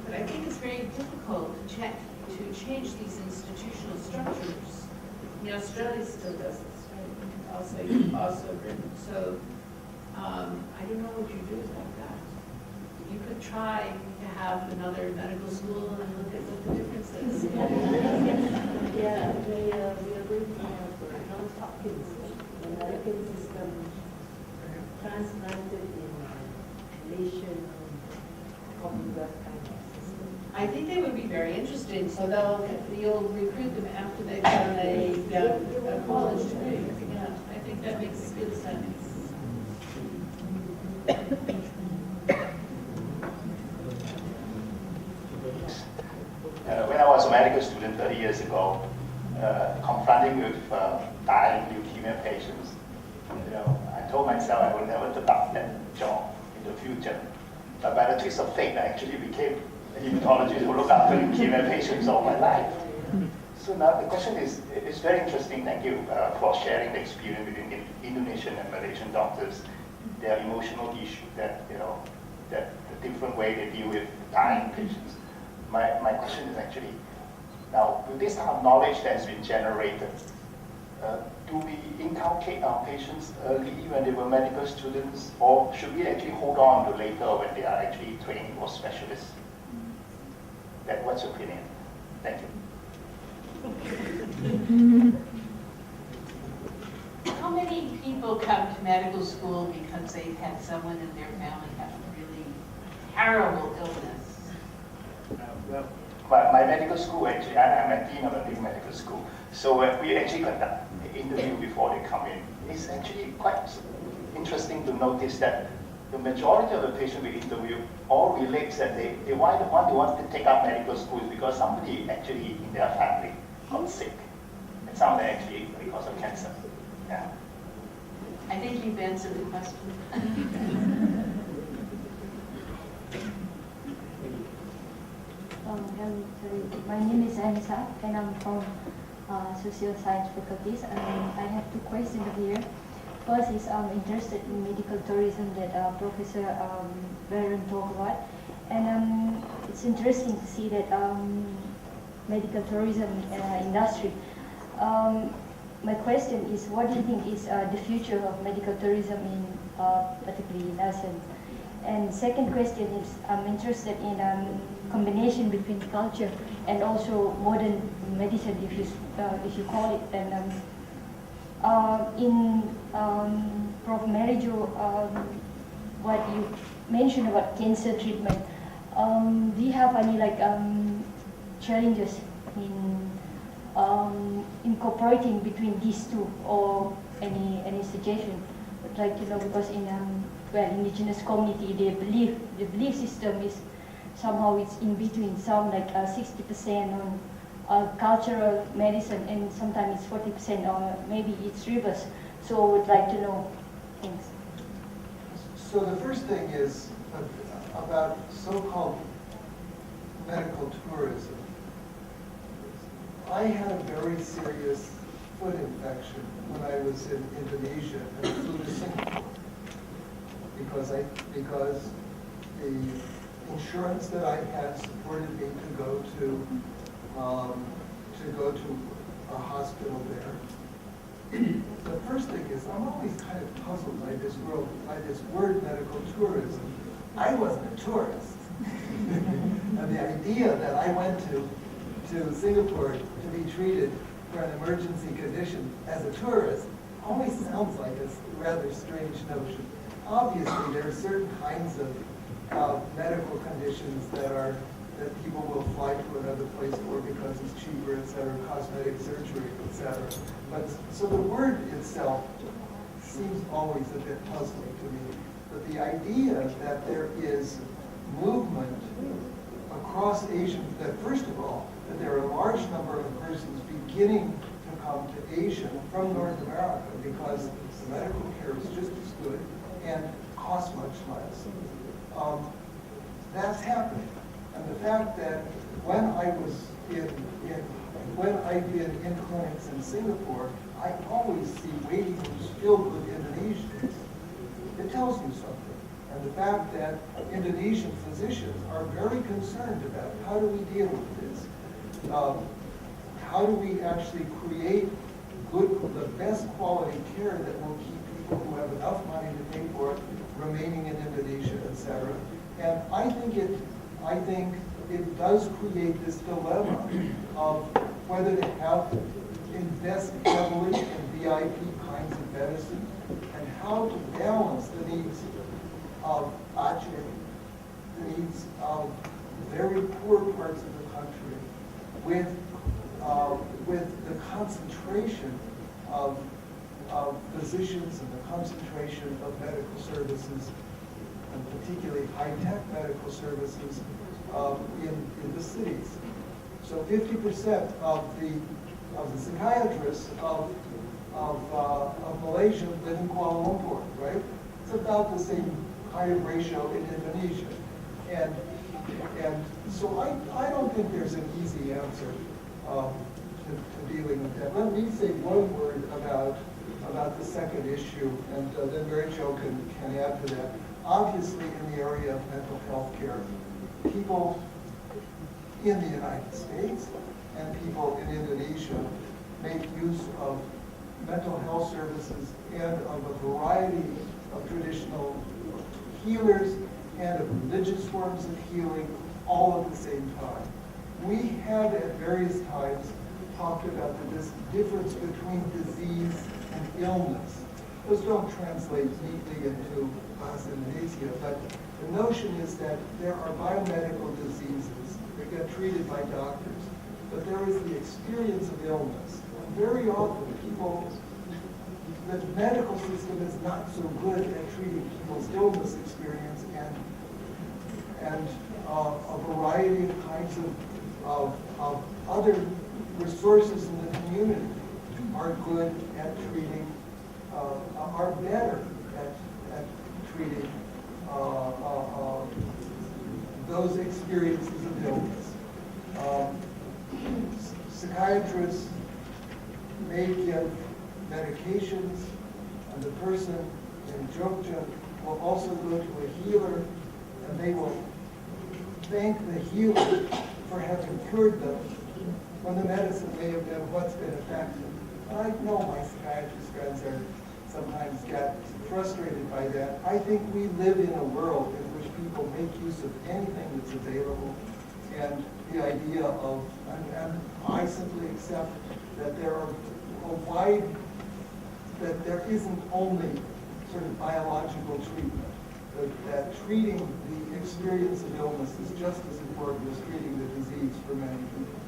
But I think it's very difficult to change these institutional structures. You know, Australia still does this, right? Also Britain. So I don't know what you do about that. You could try to have another medical school and look at what the difference is. Yeah, we are going to have Johns Hopkins, the American system, transplanted in Malaysian Commonwealth kind of system. I think they would be very interested, so you'll recruit them after they've done a college degree. Yeah, I think that makes good sense. When I was a medical student 30 years ago, confronting with dying leukemia patients, I told myself I would never take up that job in the future. But by the twist of fate, I actually became a hematologist who looked after leukemia patients all my life. So now the question is, it's very interesting, thank you for sharing the experience between Indonesian and Malaysian doctors, their emotional issue, that the different way they deal with dying patients. My question is actually, now with this kind of knowledge that has been generated, do we inculcate our patients early when they were medical students, or should we actually hold on to later when they are actually training for specialists? What's your opinion? Thank you. How many people come to medical school because they've had someone in their family have a really terrible illness? Well, my medical school, actually, I'm a dean of a big medical school, so we actually conduct the interview before they come in. It's actually quite interesting to notice that the majority of the patients we interview all relates that they want to take up medical school is because somebody actually in their family got sick. And some actually because of cancer. Yeah. I think you've answered the question. My name is Anissa, and I'm from Social Science faculties. I have two questions here. First is I'm interested in medical tourism that Professor Byron talked about, and it's interesting to see that medical tourism industry. My question is, what do you think is the future of medical tourism in particularly in ASEAN? And second question is, I'm interested in combination between culture and also modern medicine, if you call it. And in Prof. Marijo, what you mentioned about cancer treatment, do you have any challenges in incorporating between these two, or any suggestion? I'd like to know, because in indigenous community, the belief system is somehow it's in between. Some 60% on cultural medicine, and sometimes it's 40%, or maybe it's reverse. So I would like to know. Thanks. So the first thing is about so-called medical tourism. I had a very serious foot infection when I was in Indonesia and flew to Singapore because the insurance that I had supported me to go to a hospital there. The first thing is, I'm always kind of puzzled by this word medical tourism. I wasn't a tourist. And the idea that I went to Singapore to be treated for an emergency condition as a tourist always sounds like a rather strange notion. Obviously, there are certain kinds of medical conditions that people will fly to another place for because it's cheaper, etc., cosmetic surgery, etc. But so the word itself seems always a bit puzzling to me. But the idea that there is movement across Asia, that first of all, that there are a large number of persons beginning to come to Asia from North America because the medical care is just as good and costs much less. That's happening. And the fact that when I did in clinics in Singapore, I always see waiting rooms filled with Indonesians. It tells you something. And the fact that Indonesian physicians are very concerned about how do we deal with this? How do we actually create the best quality care that will keep people who have enough money to pay for it remaining in Indonesia, etc. And I think it does create this dilemma of whether to invest heavily in VIP kinds of medicine and how to balance the needs of Aceh, the needs of very poor parts of the country with the concentration of physicians and the concentration of medical services, and particularly high-tech medical services in the cities. So 50% of the psychiatrists of Malaysia live in Kuala Lumpur, right? It's about the same kind of ratio in Indonesia. And so I don't think there's an easy answer to dealing with that. Let me say one word about the second issue, and then Mary Jo can add to that. Obviously, in the area of mental health care, people in the United States and people in Indonesia make use of mental health services and of a variety of traditional healers and of religious forms of healing all at the same time. We have at various times talked about this difference between disease and illness. Those don't translate neatly into Bahasa Indonesia, but the notion is that there are biomedical diseases that get treated by doctors, but there is the experience of illness. And very often the medical system is not so good at treating people's illness experience, and a variety of kinds of other resources in the community are good at treating, are better at treating those experiences of illness. Psychiatrists may give medications, and the person in Jogja will also go to a healer, and they will thank the healer for having cured them when the medicine may have been what's been effective. I know my psychiatrist friends are sometimes get frustrated by that. I think we live in a world in which people make use of anything that's available, and the idea of, and I simply accept that there are that there isn't only sort of biological treatment, that treating the experience of illness is just as important as treating the disease for many people.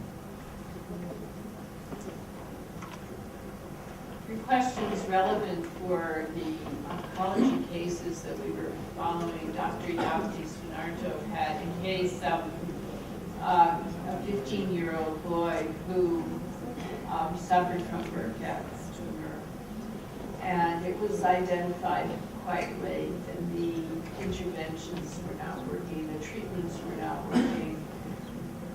Your question is relevant for the oncology cases that we were following. Dr. Yafti Sunarto had a case of a 15-year-old boy who suffered from Burkitt's tumor. And it was identified quite late, and the interventions were not working, the treatments were not working.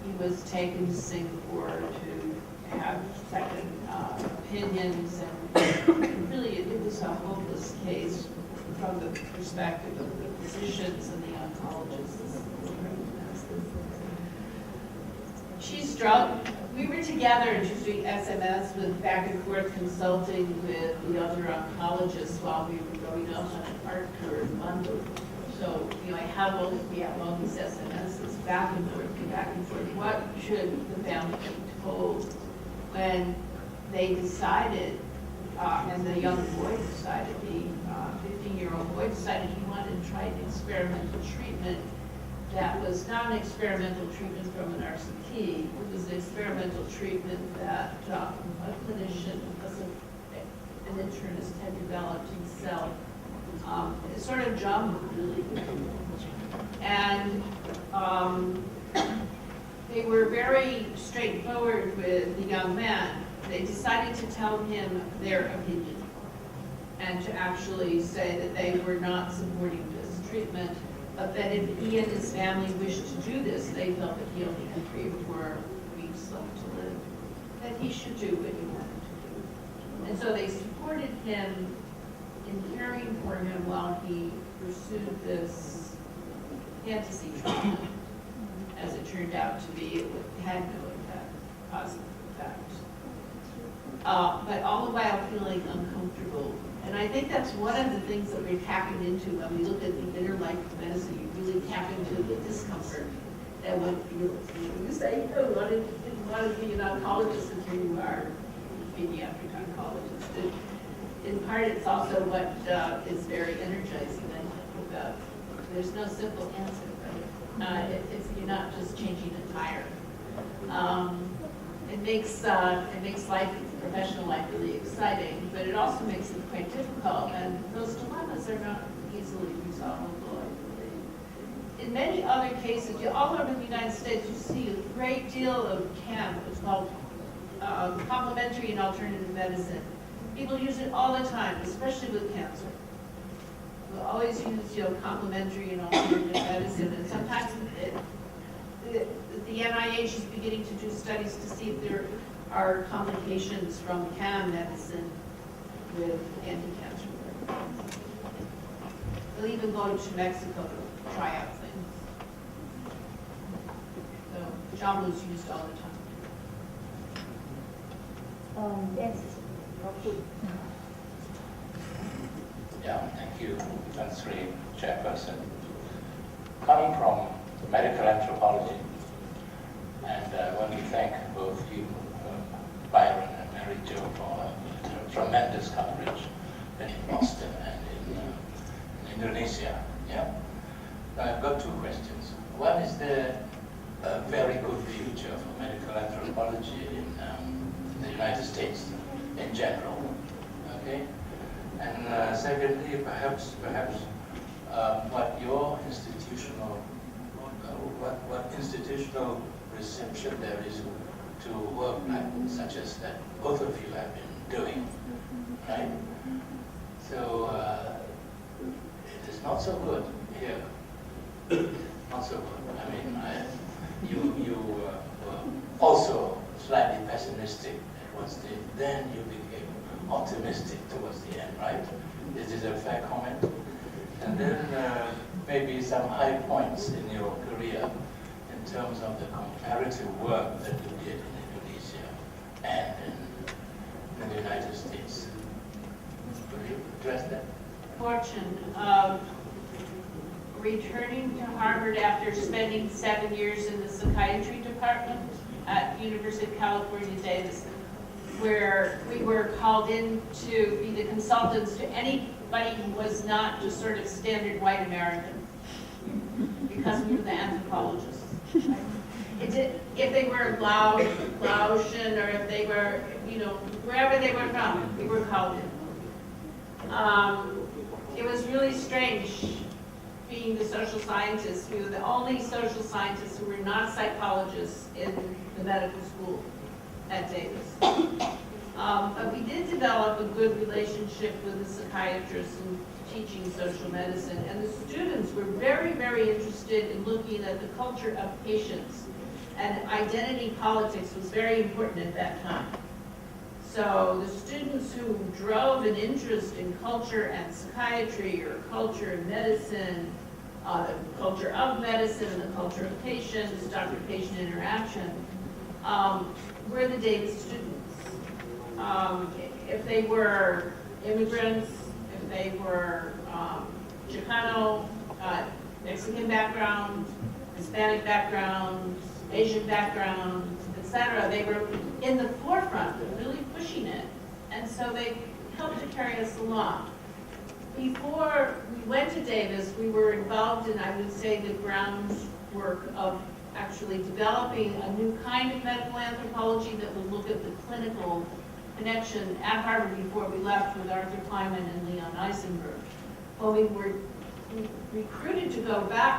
He was taken to Singapore to have second opinions, and really it was a hopeless case from the perspective of the physicians and the oncologists. She struggled. We were together and she was doing SMS with back and forth consulting with the other oncologists while we were going off on an art tour in London. So, we have all these SMSs back and forth. What should the family be told when they decided, and the young boy decided, the 15-year-old boy decided he wanted to try an experimental treatment that was not an experimental treatment from an RCT. It was an experimental treatment that a clinician, an internist, had developed himself. It sort of jumped really. And they were very straightforward with the young man. They decided to tell him their opinion and to actually say that they were not supporting this treatment, but that if he and his family wished to do this, they felt that he only had 3 or 4 weeks left to live, that he should do what he wanted to do. And so they supported him in caring for him while he pursued this fantasy treatment. As it turned out to be, it had no impact, positive effect. But all the while feeling uncomfortable. And I think that's one of the things that we're tapping into when we look at the inner life of medicine. You really tap into the discomfort that one feels. You say, you know, didn't want to be an oncologist, and here you are, a pediatric oncologist. In part, it's also what is very energizing. I think about. There's no simple answer, but it's you're not just changing a tire. It makes life, professional life, really exciting, but it also makes it quite difficult. And those dilemmas are not easily resolvable, I believe. In many other cases, all over the United States, you see a great deal of CAM, what's called complementary and alternative medicine. People use it all the time, especially with cancer. We'll always use, complementary and alternative medicine, and sometimes the NIH is beginning to do studies to see if there are complications from CAM medicine with anti-cancer therapies. They'll even go to Mexico to try out things. So jamu's used all the time. Yes. Yeah, thank you, Ansari, Chairperson. Coming from medical anthropology, and when we thank both you, Byron and Mary Jo, for tremendous coverage in Boston and in Indonesia. Yeah, I've got two questions. One is there a very good future for medical anthropology in the United States in general? Okay. And secondly, perhaps, what your institutional, what institutional reception there is to work such as that both of you have been doing, right? So it is not so good here. Not so good. I mean, you were also slightly pessimistic towards the, then you became optimistic towards the end, right? Is this a fair comment? And then maybe some high points in your career in terms of the comparative work that you did in Indonesia and in the United States. Could you address that? Fortune of returning to Harvard after spending 7 years in the psychiatry department at University of California, Davis, where we were called in to be the consultants to anybody who was not just sort of standard white American, because we were the anthropologists. If they were Laotian, or if they were, wherever they were from, we were called in. It was really strange being the social scientists. We were the only social scientists who were not psychologists in the medical school at Davis. But we did develop a good relationship with the psychiatrists in teaching social medicine, and the students were very, very interested in looking at the culture of patients, and identity politics was very important at that time. So the students who drove an interest in culture and psychiatry, or culture and medicine, the culture of medicine and the culture of patients, doctor-patient interaction, were the Davis students. If they were immigrants, if they were Chicano, Mexican background, Hispanic background, Asian background, etc., they were in the forefront, really pushing it. And so they helped to carry us along. Before we went to Davis, we were involved in, I would say, the groundwork of actually developing a new kind of medical anthropology that would look at the clinical connection at Harvard before we left with Arthur Kleiman and Leon Eisenberg. Well, we were recruited to go back